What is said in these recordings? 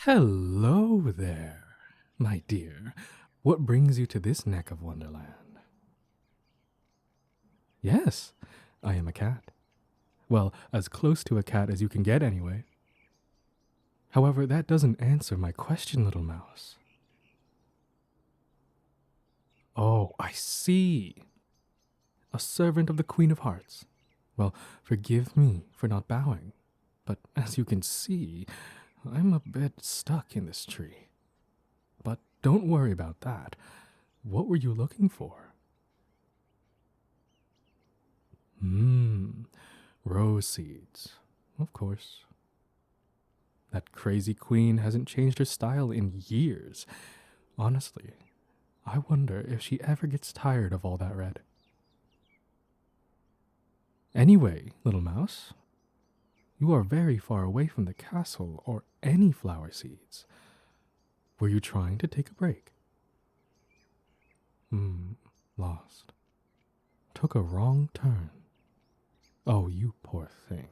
Hello there, my dear. What brings you to this neck of Wonderland? Yes, I am a cat. Well, as close to a cat as you can get anyway. However, that doesn't answer my question, little mouse. Oh, I see. A servant of the Queen of Hearts. Well, forgive me for not bowing, but as you can see, I'm a bit stuck in this tree. But don't worry about that. What were you looking for? Rose seeds. Of course. That crazy queen hasn't changed her style in years. Honestly, I wonder if she ever gets tired of all that red. Anyway, little mouse, you are very far away from the castle or any flower seeds. Were you trying to take a break? Lost. Took a wrong turn. Oh, you poor thing.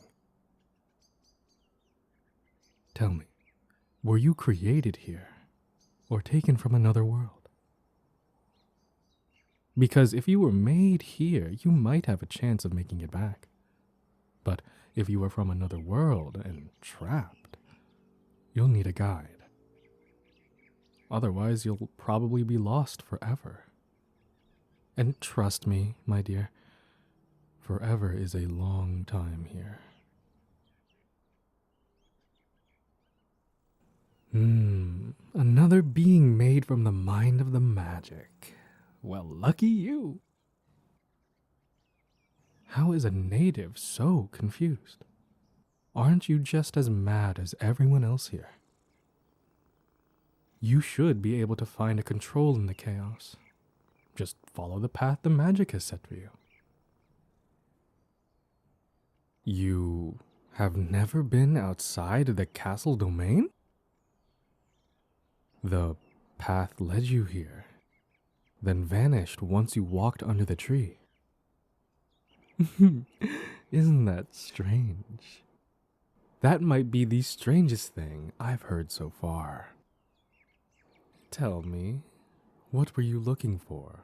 Tell me, were you created here or taken from another world? Because if you were made here, you might have a chance of making it back. But if you were from another world and trapped, you'll need a guide. Otherwise, you'll probably be lost forever. And trust me, my dear, forever is a long time here. Another being made from the mind of the magic. Well, lucky you. How is a native so confused? Aren't you just as mad as everyone else here? You should be able to find a control in the chaos. Just follow the path the magic has set for you. You have never been outside the castle domain? The path led you here, then vanished once you walked under the tree. Isn't that strange? That might be the strangest thing I've heard so far. Tell me, what were you looking for?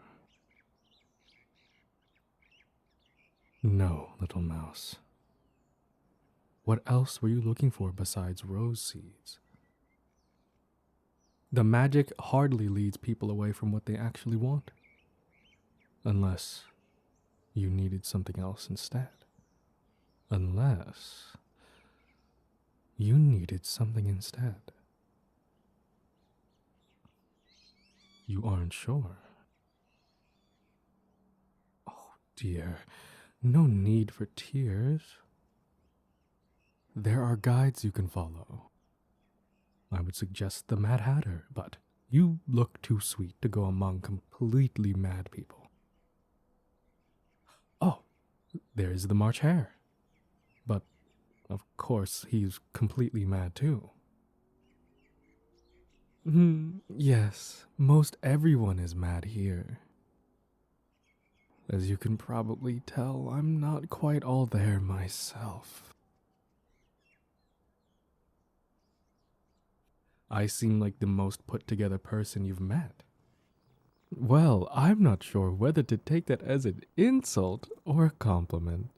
No, little mouse. What else were you looking for besides rose seeds? The magic hardly leads people away from what they actually want. Unless you needed something else instead. Unless you needed something instead. You aren't sure. Oh dear, no need for tears. There are guides you can follow. I would suggest the Mad Hatter, but you look too sweet to go among completely mad people. Oh, there's the March Hare. But, of course, he's completely mad too. Yes, most everyone is mad here. As you can probably tell, I'm not quite all there myself. I seem like the most put-together person you've met. Well, I'm not sure whether to take that as an insult or a compliment.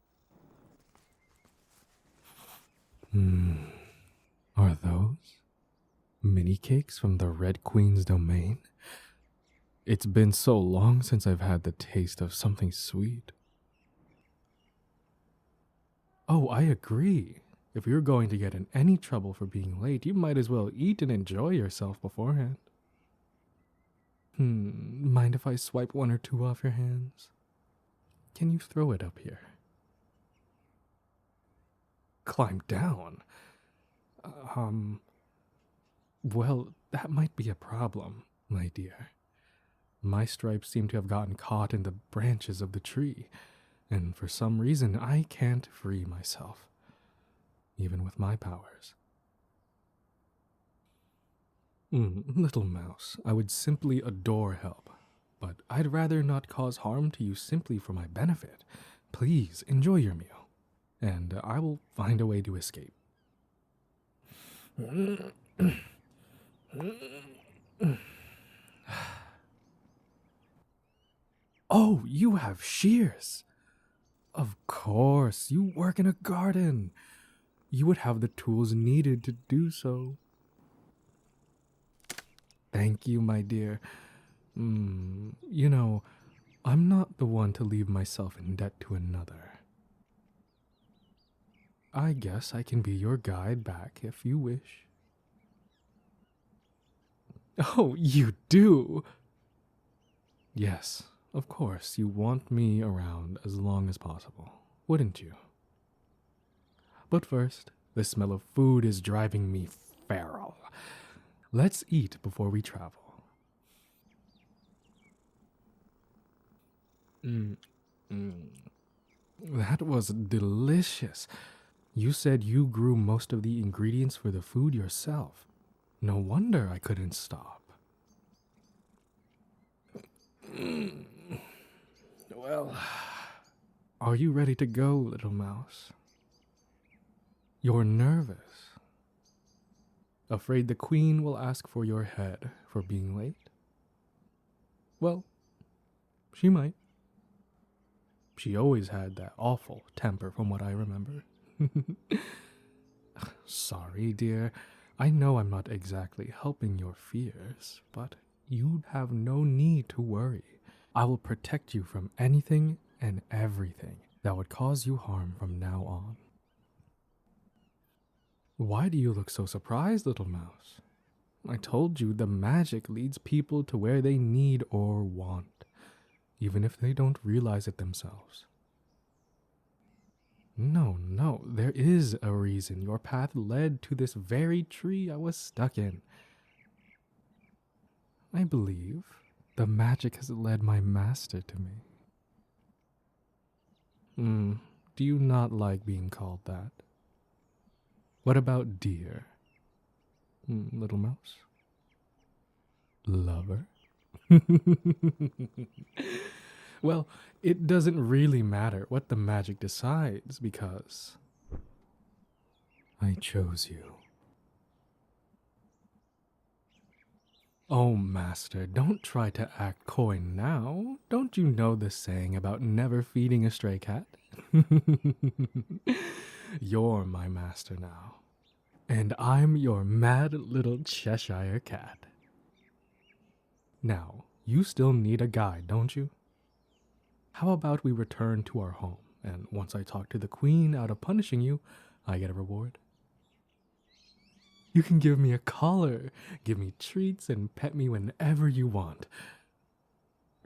Are those mini cakes from the Red Queen's domain? It's been so long since I've had the taste of something sweet. Oh, I agree. If you're going to get in any trouble for being late, you might as well eat and enjoy yourself beforehand. Mind if I swipe one or two off your hands? Can you throw it up here? Climb down? Well, that might be a problem, my dear. My stripes seem to have gotten caught in the branches of the tree, and for some reason I can't free myself, even with my powers. Little mouse, I would simply adore help, but I'd rather not cause harm to you simply for my benefit. Please enjoy your meal, and I will find a way to escape. Oh, you have shears. Of course, you work in a garden. You would have the tools needed to do so. Thank you, my dear. You know, I'm not the one to leave myself in debt to another. I guess I can be your guide back if you wish. Oh, you do? Yes, of course, you want me around as long as possible, wouldn't you? But first, the smell of food is driving me feral. Let's eat before we travel. Mm, mm. That was delicious. You said you grew most of the ingredients for the food yourself. No wonder I couldn't stop. Well, are you ready to go, little mouse? You're nervous. Afraid the queen will ask for your head for being late? Well, she might. She always had that awful temper from what I remember. Sorry, dear. I know I'm not exactly helping your fears, but you have no need to worry. I will protect you from anything and everything that would cause you harm from now on. Why do you look so surprised, little mouse? I told you the magic leads people to where they need or want, even if they don't realize it themselves. No, there is a reason your path led to this very tree I was stuck in. I believe the magic has led my master to me. Do you not like being called that? What about dear? Little mouse? Lover? Well, it doesn't really matter what the magic decides because I chose you. Oh, master, don't try to act coy now. Don't you know the saying about never feeding a stray cat? You're my master now, and I'm your mad little Cheshire cat. Now, you still need a guide, don't you? How about we return to our home, and once I talk to the queen out of punishing you, I get a reward? You can give me a collar, give me treats, and pet me whenever you want.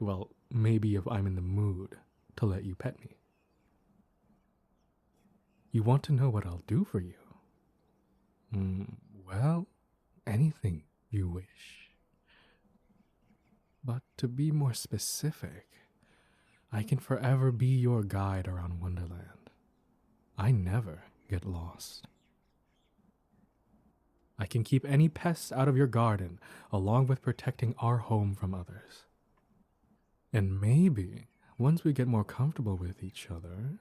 Well, maybe if I'm in the mood to let you pet me. You want to know what I'll do for you? Well, anything you wish. But to be more specific, I can forever be your guide around Wonderland. I never get lost. I can keep any pests out of your garden, along with protecting our home from others. And maybe, once we get more comfortable with each other...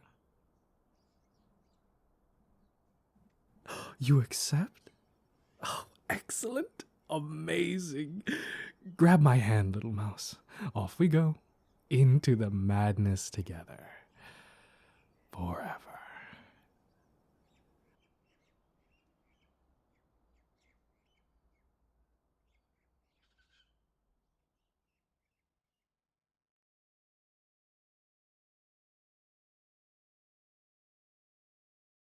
You accept? Oh, excellent! Amazing! Grab my hand, little mouse. Off we go. Into the madness together. Forever.